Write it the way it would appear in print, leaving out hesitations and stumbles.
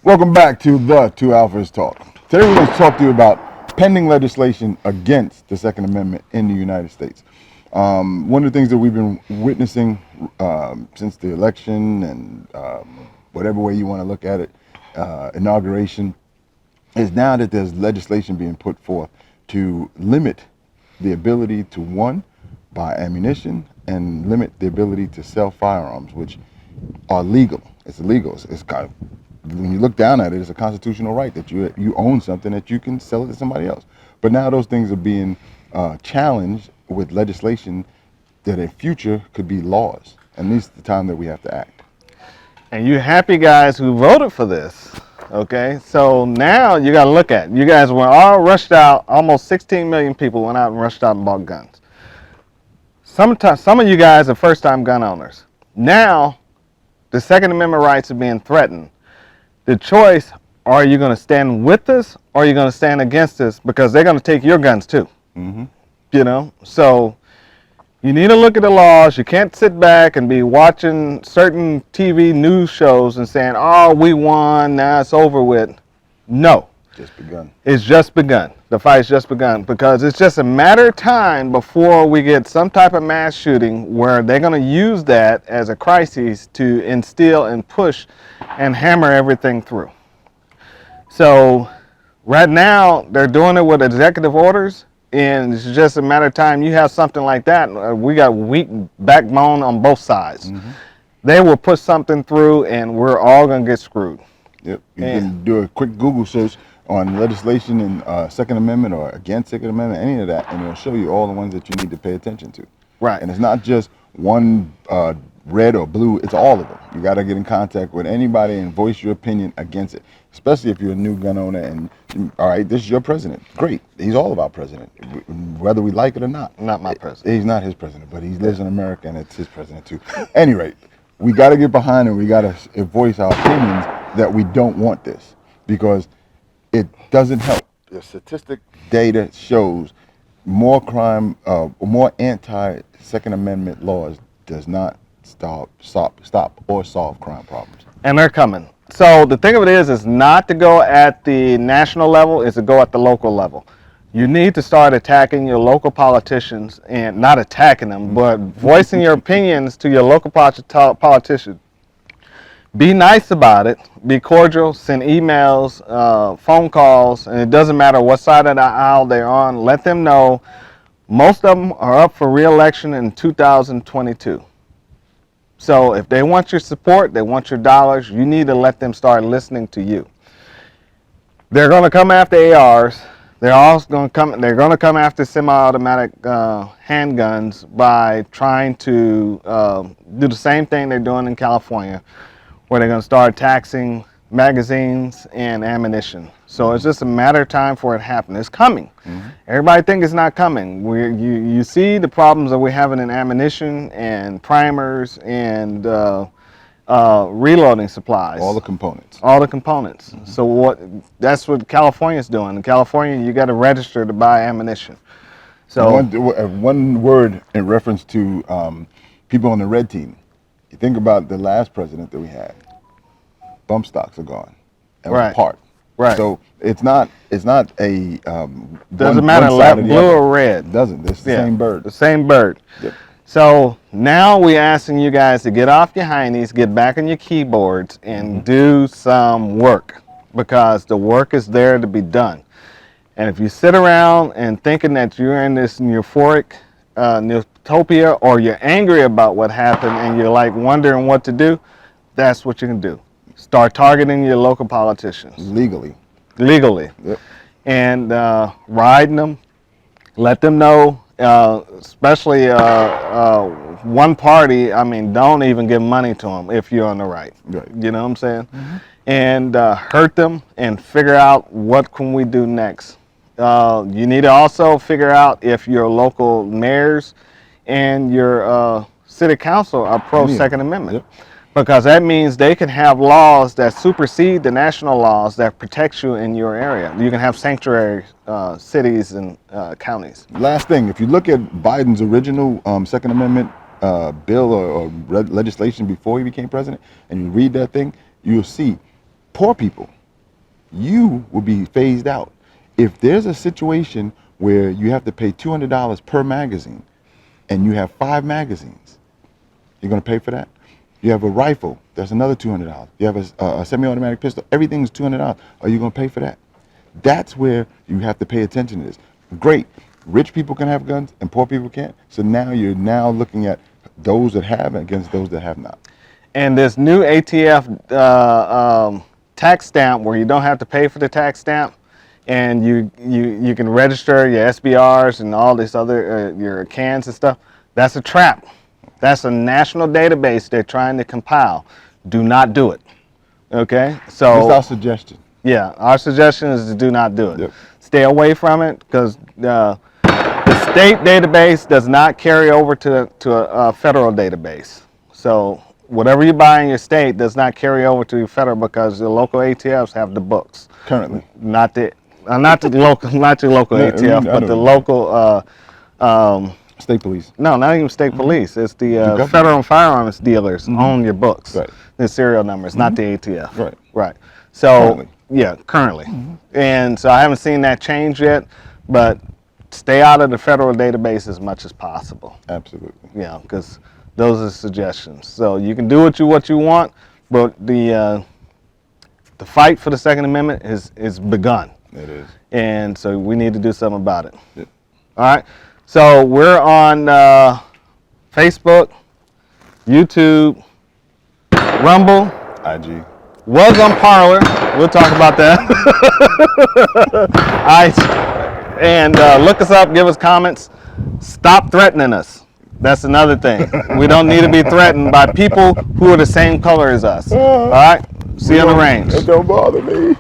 Welcome back to the Two Alphas Talk. Today we're going to talk to you about pending legislation against the Second Amendment in the United States. One of the things that we've been witnessing since the election and whatever way you want to look at it, inauguration, is now that there's legislation being put forth to limit the ability to, one, buy ammunition and limit the ability to sell firearms, which are legal. It's illegal. It's kind of, when you look down at it, it's a constitutional right that you own something that you can sell it to somebody else. But now those things are being challenged with legislation that in future could be laws. And this is the time that we have to act. And you happy guys who voted for this, okay? So now you got to look at it. You guys were all rushed out. Almost 16 million people went out and rushed out and bought guns. Some of you guys are first-time gun owners. Now the Second Amendment rights are being threatened. The choice, are you going to stand with us or are you going to stand against us, because they're going to take your guns too. Mm-hmm. You know, so you need to look at the laws. You can't sit back and be watching certain TV news shows and saying, oh, we won, now it's over with. No. Just begun. It's just begun. The fight's just begun, because it's just a matter of time before we get some type of mass shooting where they're going to use that as a crisis to instill and push and hammer everything through. So right now they're doing it with executive orders, and it's just a matter of time you have something like that. We got weak backbone on both sides. Mm-hmm. They will put something through and we're all going to get screwed. Yep. You can do a quick Google search on legislation in Second Amendment or against Second Amendment, any of that, and it'll show you all the ones that you need to pay attention to. Right. And it's not just one red or blue, it's all of them. You got to get in contact with anybody and voice your opinion against it, especially if you're a new gun owner and, all right, this is your president. Great. He's all about president, whether we like it or not. Not my president. He's not his president, but he lives in America and it's his president too. Any rate, we got to get behind and we got to voice our opinions that we don't want this, because it doesn't help. The statistic data shows more crime, more anti-Second Amendment laws does not stop or solve crime problems. And they're coming. So the thing of it is not to go at the national level, is to go at the local level. You need to start attacking your local politicians, and not attacking them, but voicing your opinions to your local politicians. Be nice about it. Be cordial. Send emails, phone calls, and it doesn't matter what side of the aisle they're on. Let them know most of them are up for re-election in 2022. So if they want your support, they want your dollars, you need to let them start listening to you. They're going to come after ARs. They're also going to come after semi-automatic handguns by trying to do the same thing they're doing in California, where they're going to start taxing magazines and ammunition. So it's just a matter of time for it to happen. It's coming. Mm-hmm. Everybody thinks it's not coming. You see the problems that we're having in ammunition and primers and reloading supplies. All the components. All the components. Mm-hmm. So that's what California's doing. In California, you got to register to buy ammunition. So one word in reference to people on the red team. You think about the last president that we had. Bump stocks are gone. And right. Apart. Right. So it's not a doesn't matter left, blue or red. It doesn't. It's the same bird. The same bird. Yep. So now we're asking you guys to get off your hindies, get back on your keyboards, and do some work, because the work is there to be done. And if you sit around and thinking that you're in this euphoric utopia, or you're angry about what happened and you're like wondering what to do, that's what you can do. Start targeting your local politicians. Legally. Yep. And riding them. Let them know, especially one party, I mean, don't even give money to them if you're on the right. You know what I'm saying? Mm-hmm. And hurt them and figure out what can we do next. You need to also figure out if your local mayors and your city council are pro-Second Amendment. Yep. Because that means they can have laws that supersede the national laws that protect you in your area. You can have sanctuary cities and counties. Last thing, if you look at Biden's original Second Amendment bill or legislation before he became president, and you read that thing, you'll see poor people you will be phased out. If there's a situation where you have to pay $200 per magazine and you have 5 magazines, you're going to pay for that? You have a rifle, that's another $200. You have a semi-automatic pistol, everything's $200. Are you going to pay for that? That's where you have to pay attention to this. Great. Rich people can have guns and poor people can't. So now you're looking at those that have against those that have not. And this new ATF tax stamp, where you don't have to pay for the tax stamp, and you can register your SBRs and all this other your cans and stuff. That's a trap. That's a national database they're trying to compile. Do not do it. Okay, so That's our suggestion. yeah, our suggestion is to do not do it. Yep. Stay away from it, because the state database does not carry over to a federal database. So whatever you buy in your state does not carry over to your federal, because the local ATFs have the books. Currently. Not the local No, ATF, I but know. the local. State police. No, not even state police. It's the government. federal firearms dealers own your books, Right. the serial numbers, not the ATF. Right. Right. So Currently. yeah, currently, and so I haven't seen that change yet, but stay out of the federal database as much as possible. Absolutely. Yeah, because those are suggestions. So you can do what you want, but the fight for the Second Amendment is begun, It is. and so we need to do something about it. Yep. All right. So we're on Facebook, YouTube, Rumble, IG. was on Parler. We'll talk about that. All right. And look us up, give us comments. Stop threatening us. That's another thing. We don't need to be threatened by people who are the same color as us. All right. See you on the range. It don't bother me.